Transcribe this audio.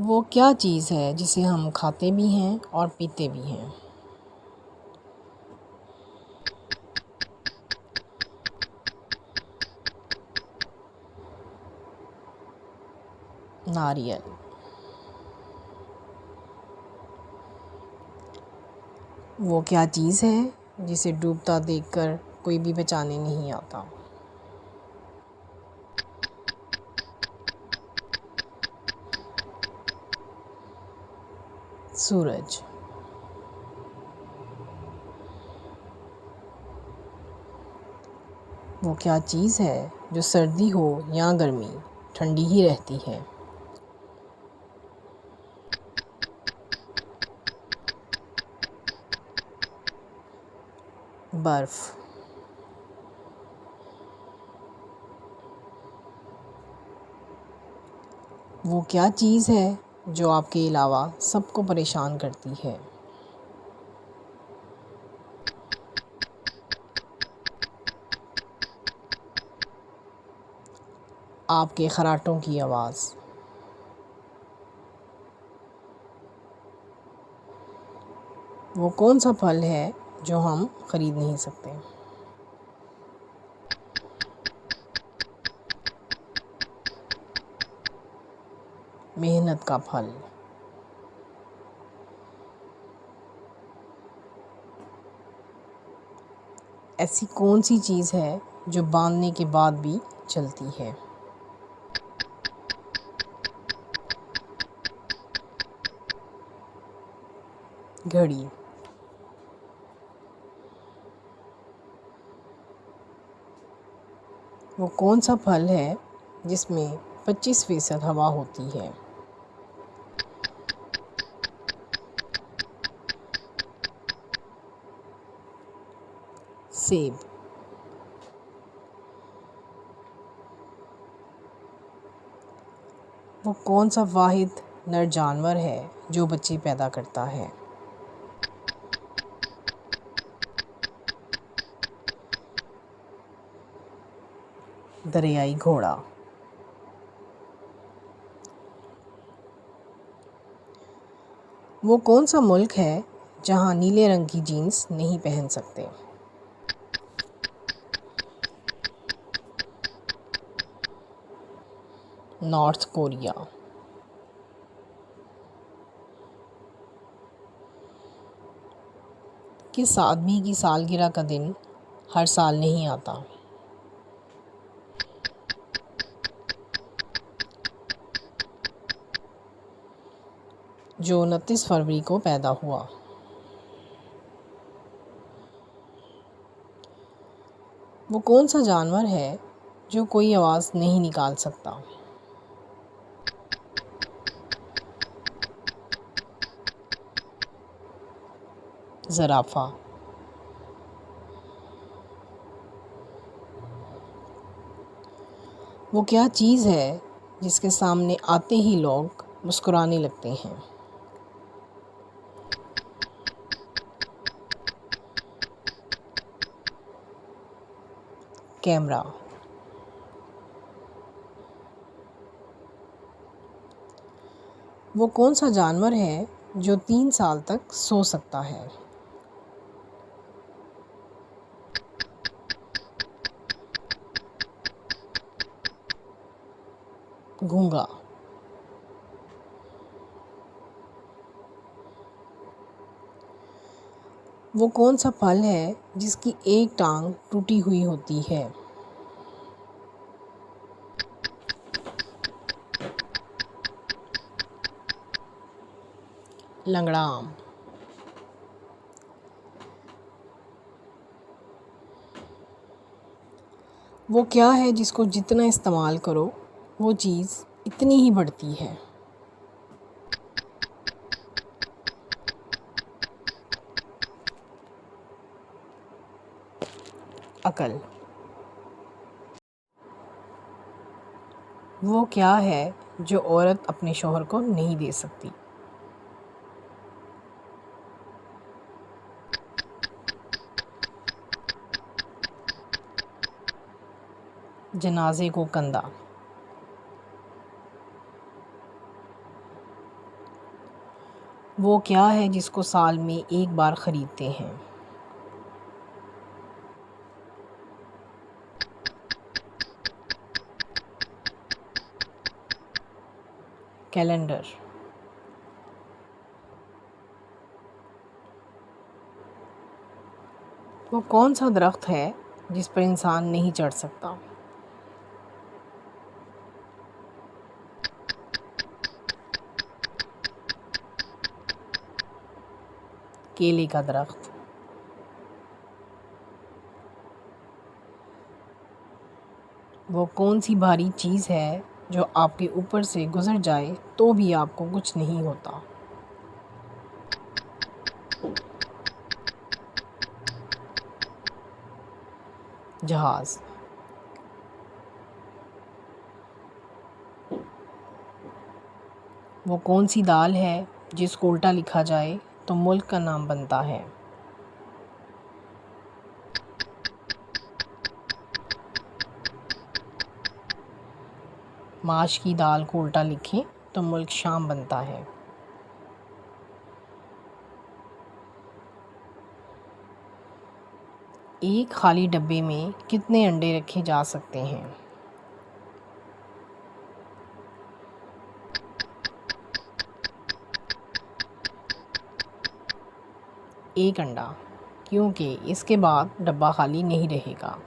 वो क्या चीज़ है जिसे हम खाते भी हैं और पीते भी हैं? नारियल। वो क्या चीज़ है जिसे डूबता देखकर कोई भी बचाने नहीं आता? सूरज। वो क्या चीज़ है जो सर्दी हो या गर्मी ठंडी ही रहती है? बर्फ़। वो क्या चीज़ है जो आपके अलावा सबको परेशान करती है? आपके खर्राटों की आवाज़। वो कौन सा फल है जो हम ख़रीद नहीं सकते? मेहनत का फल। ऐसी कौन सी चीज़ है जो बांधने के बाद भी चलती है? घड़ी। वो कौन सा फल है जिसमें 25% हवा होती है? सेब। वो कौन सा वाहिद नर जानवर है जो बच्चे पैदा करता है? दरियाई घोड़ा। वो कौन सा मुल्क है जहाँ नीले रंग की जीन्स नहीं पहन सकते? North Korea. किस आदमी की सालगिरह का दिन हर साल नहीं आता? जो 29 फरवरी को पैदा हुआ। वो कौन सा जानवर है जो कोई आवाज़ नहीं निकाल सकता? ज़राफ़ा। वो क्या चीज़ है जिसके सामने आते ही लोग मुस्कुराने लगते हैं? कैमरा। वो कौन सा जानवर है जो 3 साल तक सो सकता है? घोंघा। वो कौन सा फल है जिसकी एक टांग टूटी हुई होती है? लंगड़ा आम। वो क्या है जिसको जितना इस्तेमाल करो वो चीज़ इतनी ही बढ़ती है? अकल। वो क्या है जो औरत अपने शौहर को नहीं दे सकती? जनाजे को कंधा। वो क्या है जिसको साल में एक बार ख़रीदते हैं? कैलेंडर। वो कौन सा दरख्त है जिस पर इंसान नहीं चढ़ सकता? केले का दरख्त। वो कौन सी भारी चीज़ है जो आपके ऊपर से गुज़र जाए तो भी आपको कुछ नहीं होता? जहाज़। वो कौन सी दाल है जिसको उल्टा लिखा जाए तो मुल्क का नाम बनता है? माश की दाल को उल्टा लिखें तो मुल्क शाम बनता है। एक खाली डब्बे में कितने अंडे रखे जा सकते हैं? एक अंडा, क्योंकि इसके बाद डब्बा खाली नहीं रहेगा।